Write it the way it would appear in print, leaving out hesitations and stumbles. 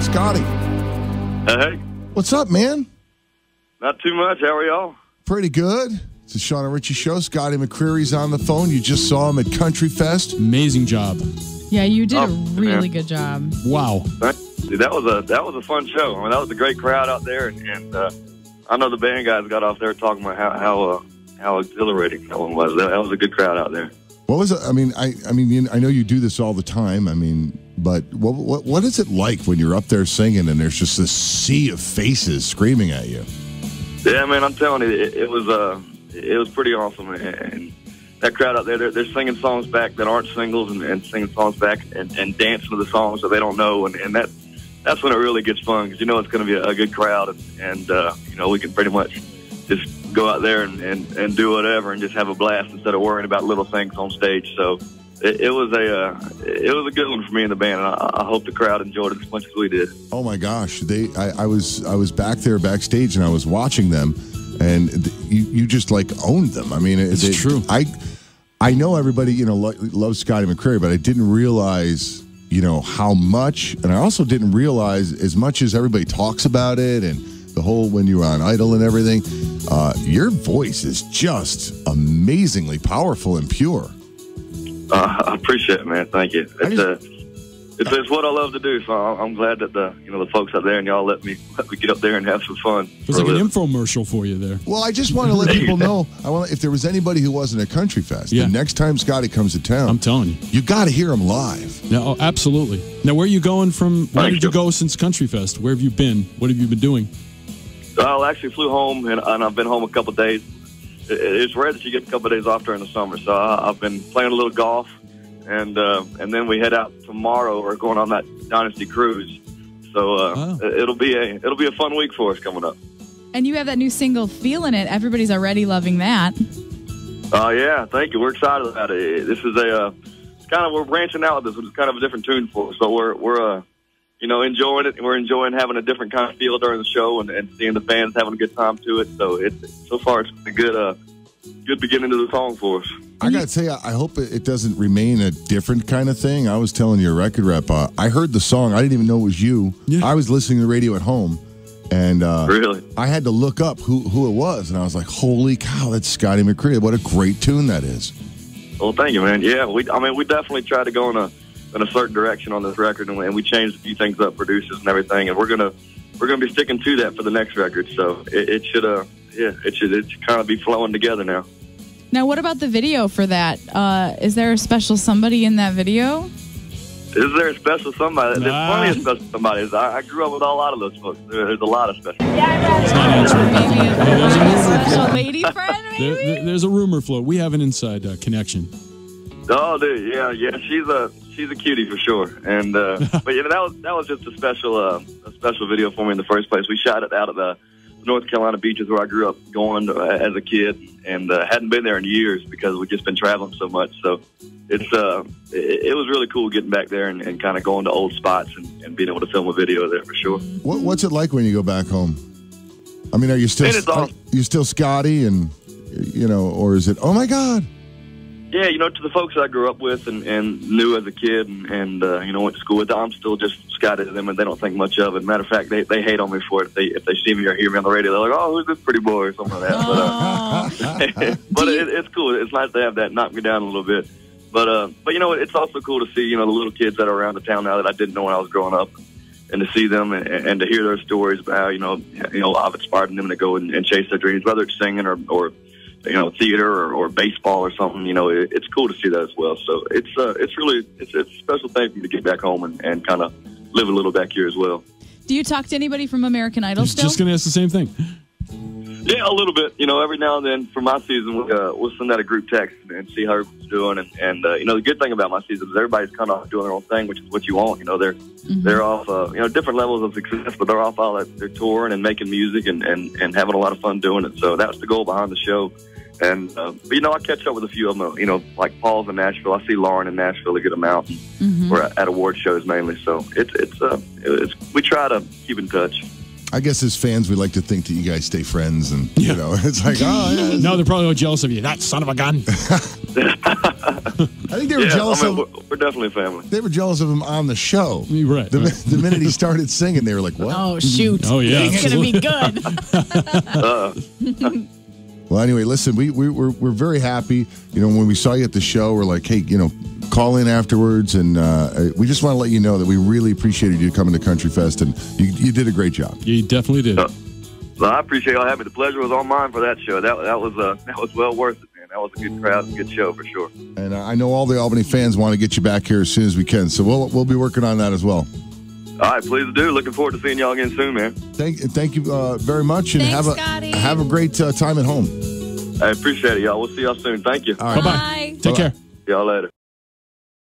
Scotty. Hey. What's up, man? Not too much. How are y'all? Pretty good. It's the Sean and Richie Show. Scotty McCreery's on the phone. You just saw him at Countryfest. Amazing job. Yeah, you did a really good job. Wow. Dude, that was a fun show. I mean, that was a great crowd out there, and I know the band guys got off there talking about how exhilarating that one was. That was a good crowd out there. What was it? I mean, I know you do this all the time. I mean, but what is it like when you're up there singing and there's just this sea of faces screaming at you? Yeah, man, I'm telling you, it was pretty awesome. And that crowd out there, they're singing songs back that aren't singles and singing songs back and dancing to the songs that they don't know. And that's when it really gets fun because you know it's going to be a good crowd. And you know, we can pretty much just go out there and do whatever and just have a blast instead of worrying about little things on stage. So it was a good one for me and the band. And I hope the crowd enjoyed it as much as we did. Oh my gosh, I was back there backstage and I was watching them, and you just like owned them. I mean, it's true. I know everybody loves Scotty McCreery, but I didn't realize how much, and I also didn't realize as much as everybody talks about it and the whole when you were on Idol and everything. Your voice is just amazingly powerful and pure. I appreciate it, man. Thank you. It's what I love to do, so I'm glad that the folks out there and y'all let me get up there and have some fun. It's like an infomercial for you there. Well, I just want to let people know. If there was anybody who wasn't at Countryfest, the next time Scotty comes to town, I'm telling you got to hear him live. No, absolutely. Now, where are you going from? Where did you go since Countryfest? Where have you been? What have you been doing? I actually flew home, and I've been home a couple of days. It's rare that you get a couple of days off during the summer, so I've been playing a little golf, and then we head out tomorrow. We're going on that Dynasty cruise, so it'll be a fun week for us coming up. And you have that new single, "Feeling It." Everybody's already loving that. Oh yeah, thank you. We're excited about it. This is we're branching out with this. It's kind of a different tune for us, so we're enjoying it. We're enjoying having a different kind of feel during the show and seeing the fans having a good time to it. So so far it's been a good beginning to the song for us. I got to tell you, I hope it doesn't remain a different kind of thing. I was telling your record rep, I heard the song. I didn't even know it was you. Yeah. I was listening to the radio at home, and really, I had to look up who it was, and I was like, holy cow, that's Scotty McCreery. What a great tune that is. Well, thank you, man. Yeah, we definitely tried to go in a certain direction on this record, and we changed a few things up, producers and everything, and we're gonna be sticking to that for the next record. So it should kind of be flowing together now. Now, what about the video for that? Is there a special somebody in that video? Is there a special somebody? There's plenty of special somebodies. I grew up with a lot of those folks. There's a lot of special. Maybe a special lady friend. Maybe there's a rumor float. We have an inside connection. Oh, dude, yeah, she's a cutie for sure. And but that was just a special video for me in the first place. We shot it out at the North Carolina beaches where I grew up going as a kid, and hadn't been there in years because we've just been traveling so much. So it was really cool getting back there and kind of going to old spots and being able to film a video there for sure. What's it like when you go back home? I mean, are you still Scotty, and or is it, oh my God? Yeah, to the folks I grew up with and knew as a kid and went to school with, I'm still just Scotty to them, and they don't think much of it. Matter of fact, they hate on me for it. If they see me or hear me on the radio, they're like, "Oh, who's this pretty boy?" or something like that. But it's cool. It's nice to have that knock me down a little bit. But it's also cool to see the little kids that are around the town now that I didn't know when I was growing up, and to see them and to hear their stories about how I've inspired them to go and chase their dreams, whether it's singing or theater or baseball or something. It's cool to see that as well. So it's a special thing for me to get back home and kind of live a little back here as well. Do you talk to anybody from American Idol still? Just going to ask the same thing. Yeah, a little bit. Every now and then for my season, we'll send out a group text and see how everyone's doing. And the good thing about my season is everybody's kind of doing their own thing, which is what you want. They're off, different levels of success, but they're off all they're touring and making music and having a lot of fun doing it. So that's the goal behind the show. And, I catch up with a few of them, like Paul's in Nashville. I see Lauren in Nashville a good amount. We're at award shows mainly. So we try to keep in touch. I guess as fans, we like to think that you guys stay friends, and you know, it's like, oh, yeah. No, they're probably all jealous of you. That son of a gun. I think they were jealous of. We're definitely family. They were jealous of him on the show. Right. The minute he started singing, they were like, "What? Oh shoot! Oh yeah, it's gonna be good." Well, anyway, listen, we're very happy. You know, when we saw you at the show, we're like, hey, you know, call in afterwards, and we just want to let you know that we really appreciated you coming to Countryfest, and you did a great job. You definitely did. Well, I appreciate y'all having me. The pleasure was all mine for that show. That was well worth it, man. That was a good crowd, and a good show for sure. And I know all the Albany fans want to get you back here as soon as we can, so we'll be working on that as well. All right, please do. Looking forward to seeing y'all again soon, man. Thank you very much, and Thanks, Scotty. have a great time at home. I appreciate it, y'all. We'll see y'all soon. Thank you. All right. Bye-bye. Take care. See y'all later.